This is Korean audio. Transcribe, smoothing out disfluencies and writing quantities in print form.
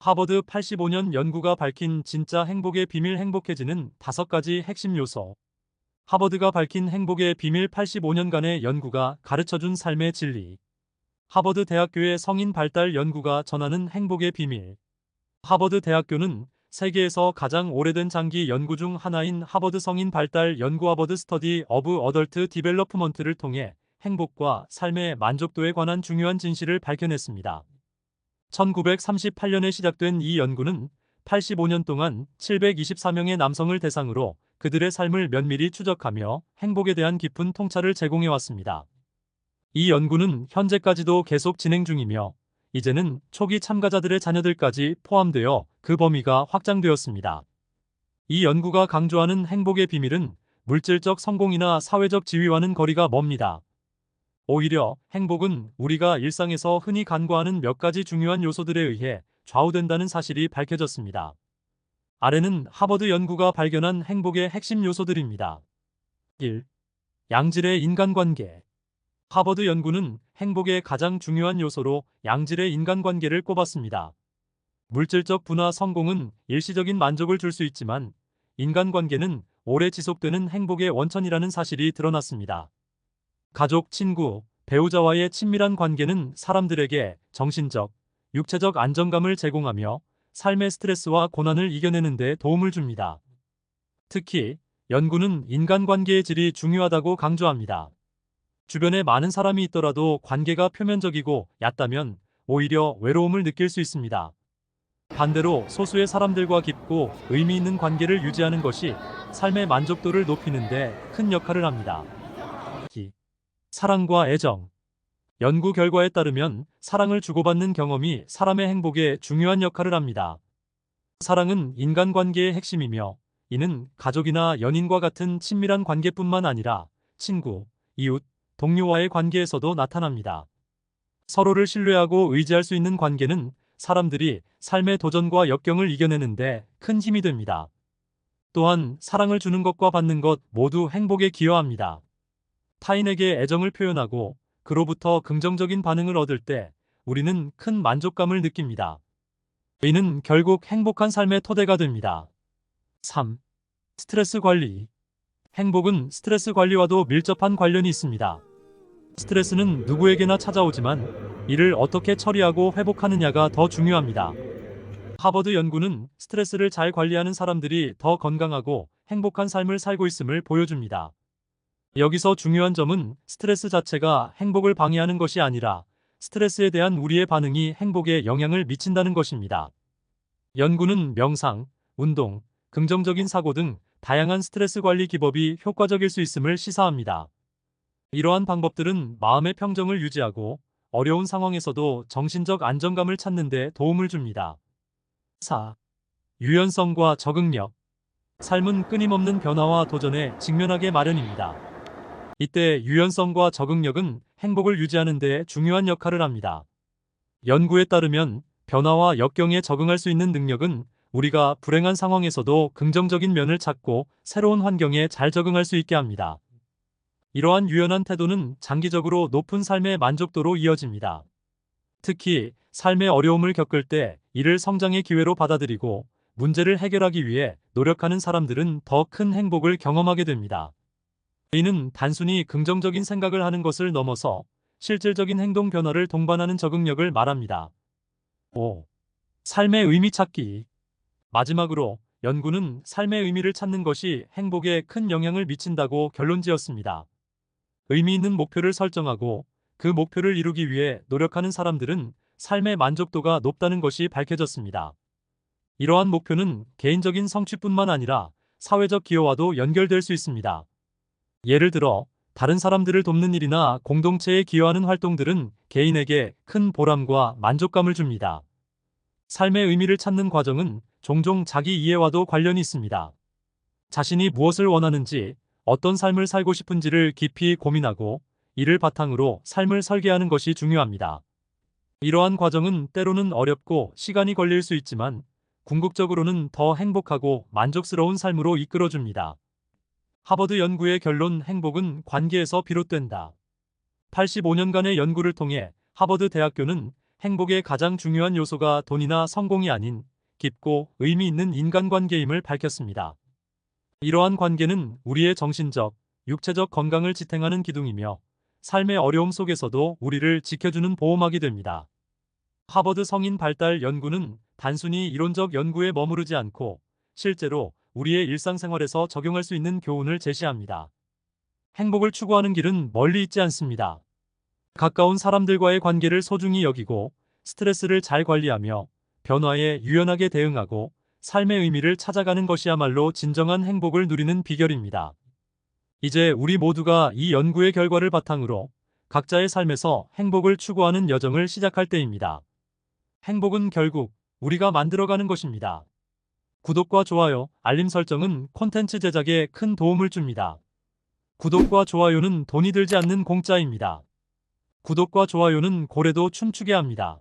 하버드 85년 연구가 밝힌 진짜 행복의 비밀 행복해지는 5가지 핵심 요소. 하버드가 밝힌 행복의 비밀 85년간의 연구가 가르쳐준 삶의 진리. 하버드 대학교의 성인 발달 연구가 전하는 행복의 비밀. 하버드 대학교는 세계에서 가장 오래된 장기 연구 중 하나인 하버드 성인 발달 연구 하버드 스터디 오브 어덜트 디벨로프먼트를 통해 행복과 삶의 만족도에 관한 중요한 진실을 밝혀냈습니다. 1938년에 시작된 이 연구는 85년 동안 724명의 남성을 대상으로 그들의 삶을 면밀히 추적하며 행복에 대한 깊은 통찰을 제공해왔습니다. 이 연구는 현재까지도 계속 진행 중이며 이제는 초기 참가자들의 자녀들까지 포함되어 그 범위가 확장되었습니다. 이 연구가 강조하는 행복의 비밀은 물질적 성공이나 사회적 지위와는 거리가 멉니다. 오히려 행복은 우리가 일상에서 흔히 간과하는 몇 가지 중요한 요소들에 의해 좌우된다는 사실이 밝혀졌습니다. 아래는 하버드 연구가 발견한 행복의 핵심 요소들입니다. 1. 양질의 인간관계. 하버드 연구는 행복의 가장 중요한 요소로 양질의 인간관계를 꼽았습니다. 물질적 부나 성공은 일시적인 만족을 줄 수 있지만 인간관계는 오래 지속되는 행복의 원천이라는 사실이 드러났습니다. 가족, 친구, 배우자와의 친밀한 관계는 사람들에게 정신적, 육체적 안정감을 제공하며 삶의 스트레스와 고난을 이겨내는 데 도움을 줍니다. 특히 연구는 인간관계의 질이 중요하다고 강조합니다. 주변에 많은 사람이 있더라도 관계가 표면적이고 얕다면 오히려 외로움을 느낄 수 있습니다. 반대로 소수의 사람들과 깊고 의미 있는 관계를 유지하는 것이 삶의 만족도를 높이는 데 큰 역할을 합니다. 사랑과 애정. 연구 결과에 따르면 사랑을 주고받는 경험이 사람의 행복에 중요한 역할을 합니다. 사랑은 인간관계의 핵심이며 이는 가족이나 연인과 같은 친밀한 관계뿐만 아니라 친구, 이웃, 동료와의 관계에서도 나타납니다. 서로를 신뢰하고 의지할 수 있는 관계는 사람들이 삶의 도전과 역경을 이겨내는데 큰 힘이 됩니다. 또한 사랑을 주는 것과 받는 것 모두 행복에 기여합니다. 타인에게 애정을 표현하고 그로부터 긍정적인 반응을 얻을 때 우리는 큰 만족감을 느낍니다. 이는 결국 행복한 삶의 토대가 됩니다. 3. 스트레스 관리. 행복은 스트레스 관리와도 밀접한 관련이 있습니다. 스트레스는 누구에게나 찾아오지만 이를 어떻게 처리하고 회복하느냐가 더 중요합니다. 하버드 연구는 스트레스를 잘 관리하는 사람들이 더 건강하고 행복한 삶을 살고 있음을 보여줍니다. 여기서 중요한 점은 스트레스 자체가 행복을 방해하는 것이 아니라 스트레스에 대한 우리의 반응이 행복에 영향을 미친다는 것입니다. 연구는 명상, 운동, 긍정적인 사고 등 다양한 스트레스 관리 기법이 효과적일 수 있음을 시사합니다. 이러한 방법들은 마음의 평정을 유지하고 어려운 상황에서도 정신적 안정감을 찾는 데 도움을 줍니다. 4. 유연성과 적응력. 삶은 끊임없는 변화와 도전에 직면하게 마련입니다. 이때 유연성과 적응력은 행복을 유지하는 데 중요한 역할을 합니다. 연구에 따르면 변화와 역경에 적응할 수 있는 능력은 우리가 불행한 상황에서도 긍정적인 면을 찾고 새로운 환경에 잘 적응할 수 있게 합니다. 이러한 유연한 태도는 장기적으로 높은 삶의 만족도로 이어집니다. 특히 삶의 어려움을 겪을 때 이를 성장의 기회로 받아들이고 문제를 해결하기 위해 노력하는 사람들은 더 큰 행복을 경험하게 됩니다. 이는 단순히 긍정적인 생각을 하는 것을 넘어서 실질적인 행동 변화를 동반하는 적응력을 말합니다. 5. 삶의 의미 찾기. 마지막으로 연구는 삶의 의미를 찾는 것이 행복에 큰 영향을 미친다고 결론지었습니다. 의미 있는 목표를 설정하고 그 목표를 이루기 위해 노력하는 사람들은 삶의 만족도가 높다는 것이 밝혀졌습니다. 이러한 목표는 개인적인 성취뿐만 아니라 사회적 기여와도 연결될 수 있습니다. 예를 들어 다른 사람들을 돕는 일이나 공동체에 기여하는 활동들은 개인에게 큰 보람과 만족감을 줍니다. 삶의 의미를 찾는 과정은 종종 자기 이해와도 관련이 있습니다. 자신이 무엇을 원하는지, 어떤 삶을 살고 싶은지를 깊이 고민하고 이를 바탕으로 삶을 설계하는 것이 중요합니다. 이러한 과정은 때로는 어렵고 시간이 걸릴 수 있지만 궁극적으로는 더 행복하고 만족스러운 삶으로 이끌어줍니다. 하버드 연구의 결론: 행복은 관계에서 비롯된다. 85년간의 연구를 통해 하버드 대학교는 행복의 가장 중요한 요소가 돈이나 성공이 아닌 깊고 의미 있는 인간관계임을 밝혔습니다. 이러한 관계는 우리의 정신적, 육체적 건강을 지탱하는 기둥이며 삶의 어려움 속에서도 우리를 지켜주는 보호막이 됩니다. 하버드 성인 발달 연구는 단순히 이론적 연구에 머무르지 않고 실제로 우리의 일상생활에서 적용할 수 있는 교훈을 제시합니다. 행복을 추구하는 길은 멀리 있지 않습니다. 가까운 사람들과의 관계를 소중히 여기고 스트레스를 잘 관리하며 변화에 유연하게 대응하고 삶의 의미를 찾아가는 것이야말로 진정한 행복을 누리는 비결입니다. 이제 우리 모두가 이 연구의 결과를 바탕으로 각자의 삶에서 행복을 추구하는 여정을 시작할 때입니다. 행복은 결국 우리가 만들어가는 것입니다. 구독과 좋아요, 알림 설정은 콘텐츠 제작에 큰 도움을 줍니다. 구독과 좋아요는 돈이 들지 않는 공짜입니다. 구독과 좋아요는 고래도 춤추게 합니다.